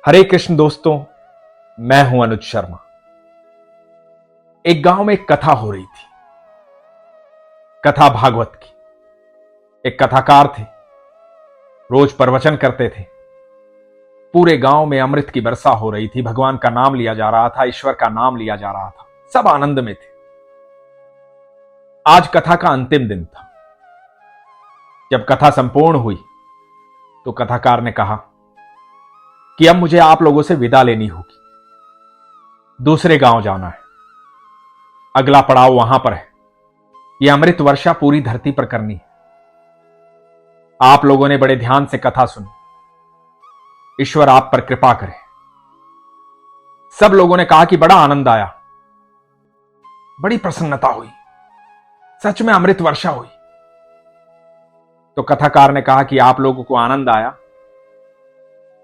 हरे कृष्ण दोस्तों, मैं हूं अनुज शर्मा। एक गांव में एक कथा हो रही थी, कथा भागवत की। एक कथाकार थे, रोज प्रवचन करते थे। पूरे गांव में अमृत की वर्षा हो रही थी, भगवान का नाम लिया जा रहा था, ईश्वर का नाम लिया जा रहा था, सब आनंद में थे। आज कथा का अंतिम दिन था। जब कथा संपूर्ण हुई तो कथाकार ने कहा कि अब मुझे आप लोगों से विदा लेनी होगी, दूसरे गांव जाना है। अगला पड़ाव वहां पर है, यह अमृत वर्षा पूरी धरती पर करनी है। आप लोगों ने बड़े ध्यान से कथा सुनी, ईश्वर आप पर कृपा करे। सब लोगों ने कहा कि बड़ा आनंद आया, बड़ी प्रसन्नता हुई, सच में अमृत वर्षा हुई। तो कथाकार ने कहा कि आप लोगों को आनंद आया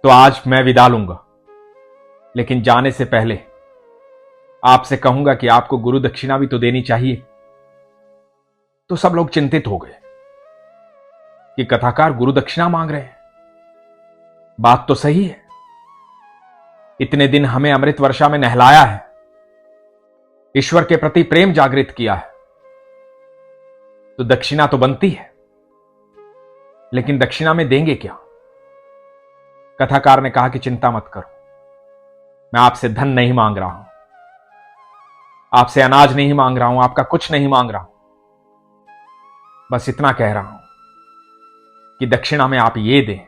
तो आज मैं विदा लूंगा, लेकिन जाने से पहले आपसे कहूंगा कि आपको गुरु दक्षिणा भी तो देनी चाहिए। तो सब लोग चिंतित हो गए कि कथाकार गुरु दक्षिणा मांग रहे हैं। बात तो सही है, इतने दिन हमें अमृत वर्षा में नहलाया है, ईश्वर के प्रति प्रेम जागृत किया है, तो दक्षिणा तो बनती है। लेकिन दक्षिणा में देंगे क्या? कथाकार ने कहा कि चिंता मत करो, मैं आपसे धन नहीं मांग रहा हूं, आपसे अनाज नहीं मांग रहा हूं, आपका कुछ नहीं मांग रहा हूं। बस इतना कह रहा हूं कि दक्षिणा में आप ये दें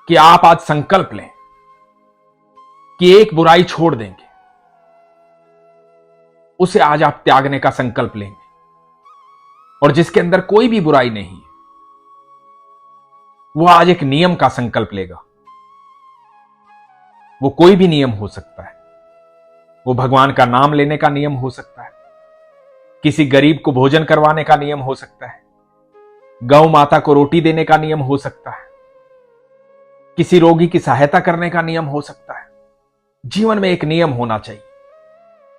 कि आप आज संकल्प लें कि एक बुराई छोड़ देंगे, उसे आज आप त्यागने का संकल्प लेंगे। और जिसके अंदर कोई भी बुराई नहीं है, वो आज एक नियम का संकल्प लेगा। वो कोई भी नियम हो सकता है, वो भगवान का नाम लेने का नियम हो सकता है, किसी गरीब को भोजन करवाने का नियम हो सकता है, गौ माता को रोटी देने का नियम हो सकता है, किसी रोगी की सहायता करने का नियम हो सकता है। जीवन में एक नियम होना चाहिए।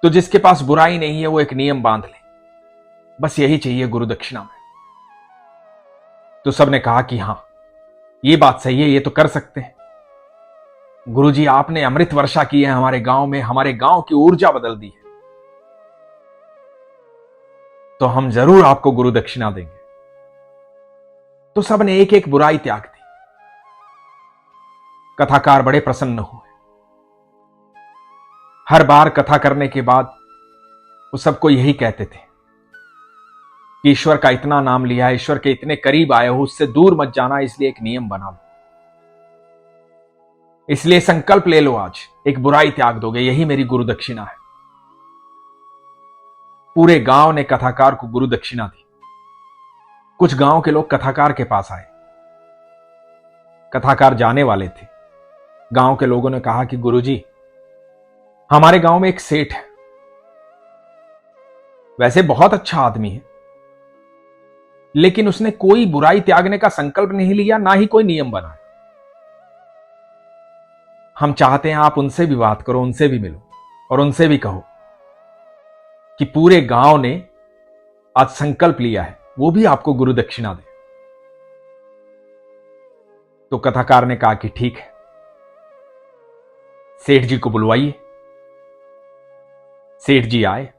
तो जिसके पास बुराई नहीं है वो एक नियम बांध ले, बस यही चाहिए गुरु दक्षिणा में। तो सबने कहा कि हां, ये बात सही है, ये तो कर सकते हैं। गुरुजी, आपने अमृत वर्षा की है हमारे गांव में, हमारे गांव की ऊर्जा बदल दी है, तो हम जरूर आपको गुरु दक्षिणा देंगे। तो सबने एक एक बुराई त्याग दी। कथाकार बड़े प्रसन्न हुए। हर बार कथा करने के बाद वो सबको यही कहते थे कि ईश्वर का इतना नाम लिया है, ईश्वर के इतने करीब आए हो, उससे दूर मत जाना, इसलिए एक नियम बना लो, इसलिए संकल्प ले लो, आज एक बुराई त्याग दोगे, यही मेरी गुरु दक्षिणा है। पूरे गांव ने कथाकार को गुरु दक्षिणा दी। कुछ गांव के लोग कथाकार के पास आए, कथाकार जाने वाले थे। गांव के लोगों ने कहा कि गुरुजी, हमारे गांव में एक सेठ है, वैसे बहुत अच्छा आदमी है, लेकिन उसने कोई बुराई त्यागने का संकल्प नहीं लिया, ना ही कोई नियम बनाया। हम चाहते हैं आप उनसे भी बात करो, उनसे भी मिलो और उनसे भी कहो कि पूरे गांव ने आज संकल्प लिया है, वो भी आपको गुरु दक्षिणा दे। तो कथाकार ने कहा कि ठीक है, सेठ जी को बुलवाइए। सेठ जी आए,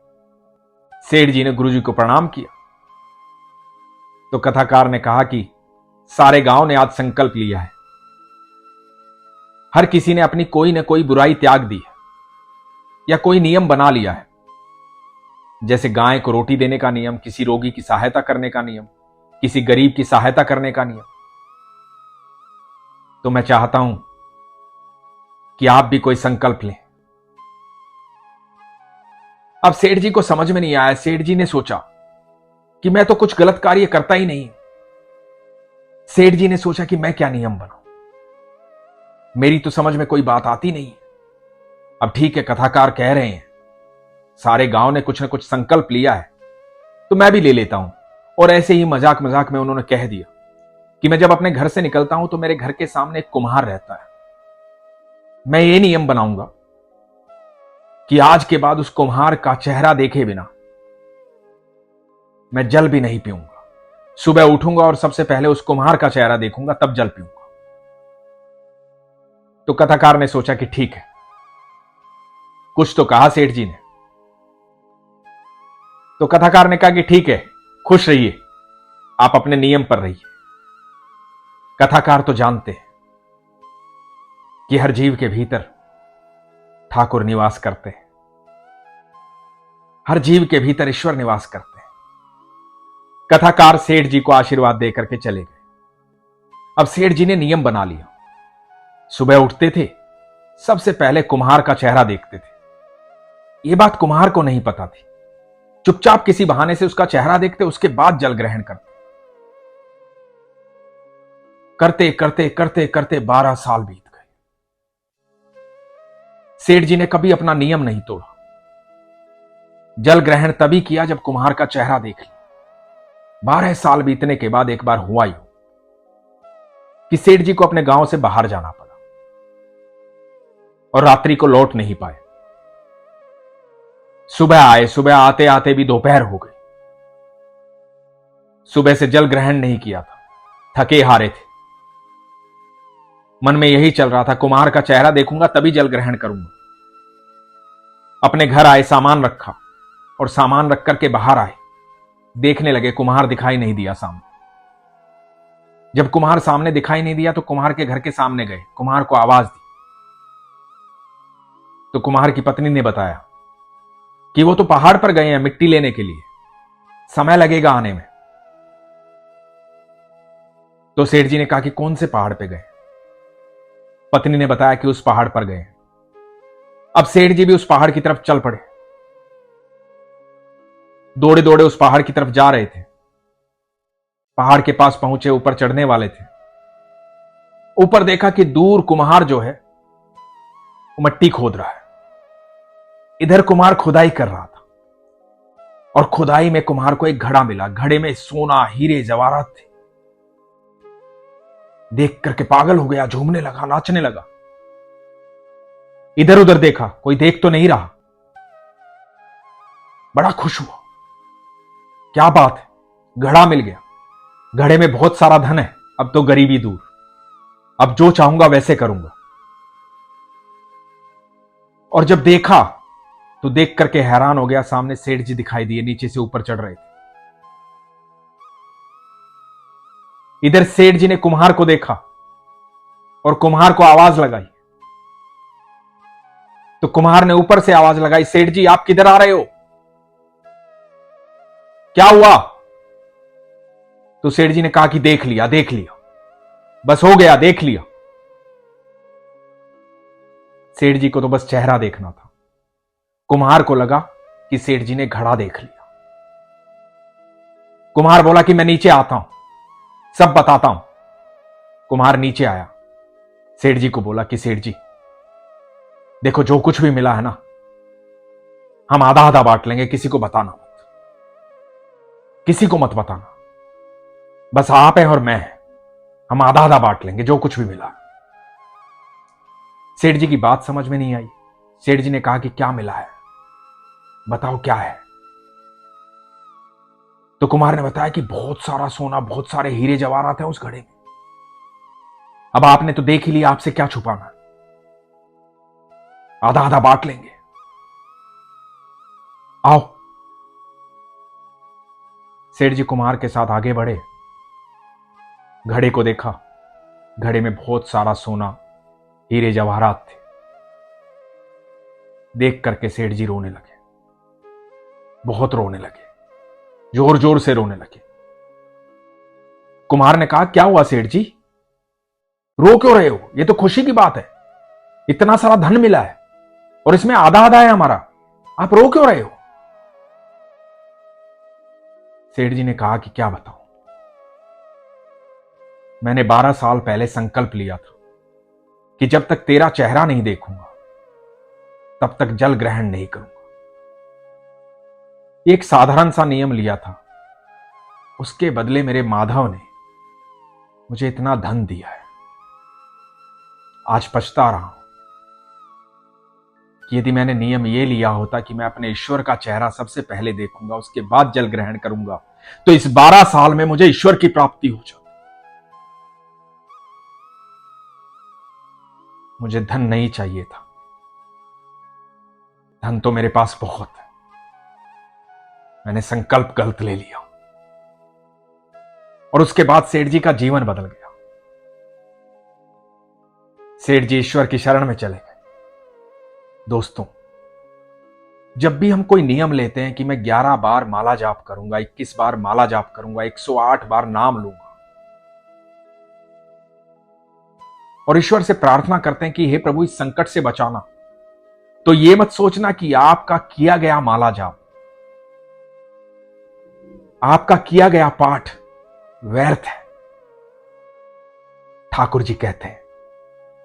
सेठ जी ने गुरुजी को प्रणाम किया। तो कथाकार ने कहा कि सारे गांव ने आज संकल्प लिया है, हर किसी ने अपनी कोई न कोई बुराई त्याग दी है या कोई नियम बना लिया है, जैसे गाय को रोटी देने का नियम, किसी रोगी की सहायता करने का नियम, किसी गरीब की सहायता करने का नियम। तो मैं चाहता हूं कि आप भी कोई संकल्प लें। अब सेठ जी को समझ में नहीं आया। सेठ जी ने सोचा कि मैं तो कुछ गलत कार्य करता ही नहीं। सेठ जी ने सोचा कि मैं क्या नियम बनाऊं, मेरी तो समझ में कोई बात आती नहीं। अब ठीक है, कथाकार कह रहे हैं, सारे गांव ने कुछ न कुछ संकल्प लिया है, तो मैं भी ले लेता हूं। और ऐसे ही मजाक मजाक में उन्होंने कह दिया कि मैं जब अपने घर से निकलता हूं तो मेरे घर के सामने एक कुम्हार रहता है, मैं ये नियम बनाऊंगा कि आज के बाद उस कुम्हार का चेहरा देखे बिना मैं जल भी नहीं पीऊंगा। सुबह उठूंगा और सबसे पहले उस कुम्हार का चेहरा देखूंगा, तब जल पीऊंगा। तो कथाकार ने सोचा कि ठीक है, कुछ तो कहा सेठ जी ने। तो कथाकार ने कहा कि ठीक है, खुश रहिए, आप अपने नियम पर रहिए। कथाकार तो जानते हैं कि हर जीव के भीतर ठाकुर निवास करते हैं, हर जीव के भीतर ईश्वर निवास करते हैं। कथाकार सेठ जी को आशीर्वाद देकर के चले गए। अब सेठ जी ने नियम बना लिया, सुबह उठते थे, सबसे पहले कुम्हार का चेहरा देखते थे। यह बात कुम्हार को नहीं पता थी। चुपचाप किसी बहाने से उसका चेहरा देखते, उसके बाद जल ग्रहण करते। करते करते करते करते 12 साल बीत गए। सेठ जी ने कभी अपना नियम नहीं तोड़ा। जल ग्रहण तभी किया जब कुम्हार का चेहरा देख लिया। 12 साल बीतने के बाद एक बार हुआ यूं कि सेठ जी को अपने गांव से बाहर जाना पड़ा और रात्रि को लौट नहीं पाए। सुबह आए, सुबह आते आते भी दोपहर हो गई। सुबह से जल ग्रहण नहीं किया था, थके हारे थे। मन में यही चल रहा था, कुम्हार का चेहरा देखूंगा तभी जल ग्रहण करूंगा। अपने घर आए, सामान रखा और सामान रख करके बाहर आए। देखने लगे, कुम्हार दिखाई नहीं दिया सामने। जब कुम्हार सामने दिखाई नहीं दिया तो कुम्हार के घर के सामने गए, कुम्हार को आवाज दी। तो कुम्हार की पत्नी ने बताया कि वो तो पहाड़ पर गए हैं मिट्टी लेने के लिए, समय लगेगा आने में। तो सेठ जी ने कहा कि कौन से पहाड़ पे गए? पत्नी ने बताया कि उस पहाड़ पर गए। अब सेठ जी भी उस पहाड़ की तरफ चल पड़े। दौड़े दौड़े उस पहाड़ की तरफ जा रहे थे। पहाड़ के पास पहुंचे, ऊपर चढ़ने वाले थे। ऊपर देखा कि दूर कुम्हार जो है वो मिट्टी खोद रहा है। इधर कुम्हार खुदाई कर रहा था और खुदाई में कुम्हार को एक घड़ा मिला। घड़े में सोना, हीरे, जवाहरात थे। देख करके पागल हो गया, झूमने लगा, नाचने लगा। इधर उधर देखा, कोई देख तो नहीं रहा। बड़ा खुश हुआ, क्या बात है, घड़ा मिल गया। घड़े में बहुत सारा धन है, अब तो गरीबी दूर, अब जो चाहूंगा वैसे करूंगा। और जब देखा तो देख करके हैरान हो गया, सामने सेठ जी दिखाई दिए, नीचे से ऊपर चढ़ रहे थे। इधर सेठ जी ने कुम्हार को देखा और कुम्हार को आवाज लगाई। तो कुम्हार ने ऊपर से आवाज लगाई, सेठ जी आप किधर आ रहे हो, क्या हुआ? तो सेठ जी ने कहा कि देख लिया, देख लिया, बस हो गया, देख लिया। सेठ जी को तो बस चेहरा देखना था। कुम्हार को लगा कि सेठ जी ने घड़ा देख लिया। कुम्हार बोला कि मैं नीचे आता हूं, सब बताता हूं। कुम्हार नीचे आया, सेठ जी को बोला कि सेठ जी देखो, जो कुछ भी मिला है ना, हम आधा आधा बांट लेंगे, किसी को बताना मत, किसी को मत बताना, बस आप हैं और मैं हैं, हम आधा आधा बांट लेंगे जो कुछ भी मिला। सेठ जी की बात समझ में नहीं आई। सेठ जी ने कहा कि क्या मिला है, बताओ क्या है। तो कुम्हार ने बताया कि बहुत सारा सोना, बहुत सारे हीरे जवाहरात हैं उस घड़े में। अब आपने तो देख ही लिया, आपसे क्या छुपाना, आधा आधा बांट लेंगे, आओ। सेठ जी कुम्हार के साथ आगे बढ़े, घड़े को देखा। घड़े में बहुत सारा सोना, हीरे जवाहरात थे। देख करके सेठ जी रोने लगे, बहुत रोने लगे, जोर जोर से रोने लगे। कुम्हार ने कहा क्या हुआ सेठ जी, रो क्यों रहे हो, ये तो खुशी की बात है, इतना सारा धन मिला है और इसमें आधा आधा है हमारा, आप रो क्यों रहे हो? सेठ जी ने कहा कि क्या बताऊं, मैंने 12 साल पहले संकल्प लिया था कि जब तक तेरा चेहरा नहीं देखूंगा तब तक जल ग्रहण नहीं करूंगा। एक साधारण सा नियम लिया था, उसके बदले मेरे माधव ने मुझे इतना धन दिया है। आज पछता रहा हूं कि यदि मैंने नियम यह लिया होता कि मैं अपने ईश्वर का चेहरा सबसे पहले देखूंगा, उसके बाद जल ग्रहण करूंगा, तो इस 12 साल में मुझे ईश्वर की प्राप्ति हो जाती। मुझे धन नहीं चाहिए था। धन तो मेरे पास बहुत है। मैंने संकल्प गलत ले लिया और उसके बाद सेठ जी का जीवन बदल गया। सेठ जी ईश्वर की शरण में चले गए। दोस्तों, जब भी हम कोई नियम लेते हैं कि मैं 11 बार माला जाप करूंगा, 21 बार माला जाप करूंगा, 108 बार नाम लूंगा और ईश्वर से प्रार्थना करते हैं कि हे प्रभु इस संकट से बचाना, तो यह मत सोचना कि आपका किया गया माला जाप, आपका किया गया पाठ व्यर्थ है। ठाकुर जी कहते हैं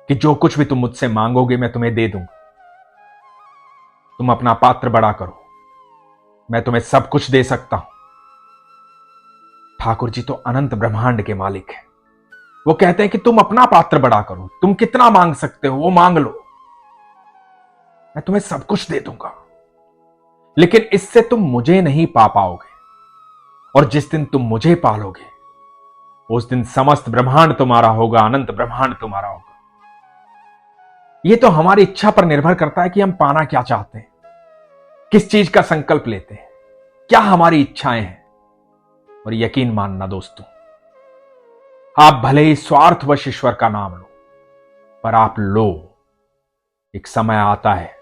कि जो कुछ भी तुम मुझसे मांगोगे मैं तुम्हें दे दूंगा। तुम अपना पात्र बड़ा करो, मैं तुम्हें सब कुछ दे सकता हूं। ठाकुर जी तो अनंत ब्रह्मांड के मालिक हैं। वो कहते हैं कि तुम अपना पात्र बड़ा करो, तुम कितना मांग सकते हो वो मांग लो, मैं तुम्हें सब कुछ दे दूंगा। लेकिन इससे तुम मुझे नहीं पा पाओगे, और जिस दिन तुम मुझे पालोगे उस दिन समस्त ब्रह्मांड तुम्हारा होगा, अनंत ब्रह्मांड तुम्हारा होगा। यह तो हमारी इच्छा पर निर्भर करता है कि हम पाना क्या चाहते हैं, किस चीज का संकल्प लेते हैं, क्या हमारी इच्छाएं हैं। और यकीन मानना दोस्तों, आप भले ही स्वार्थवश ईश्वर का नाम लो, पर आप लो, एक समय आता है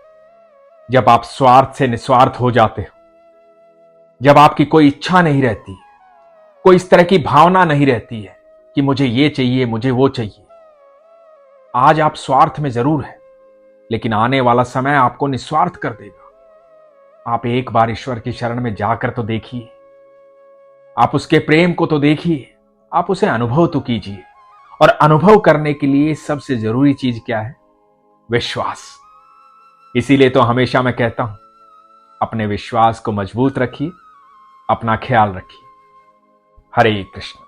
जब आप स्वार्थ से निस्वार्थ हो जाते हो, जब आपकी कोई इच्छा नहीं रहती, कोई इस तरह की भावना नहीं रहती है कि मुझे ये चाहिए, मुझे वो चाहिए। आज आप स्वार्थ में जरूर है, लेकिन आने वाला समय आपको निस्वार्थ कर देगा। आप एक बार ईश्वर की शरण में जाकर तो देखिए, आप उसके प्रेम को तो देखिए, आप उसे अनुभव तो कीजिए। और अनुभव करने के लिए सबसे जरूरी चीज क्या है? विश्वास। इसीलिए तो हमेशा मैं कहता हूं, अपने विश्वास को मजबूत रखिए, अपना ख्याल रखिए। हरे कृष्ण।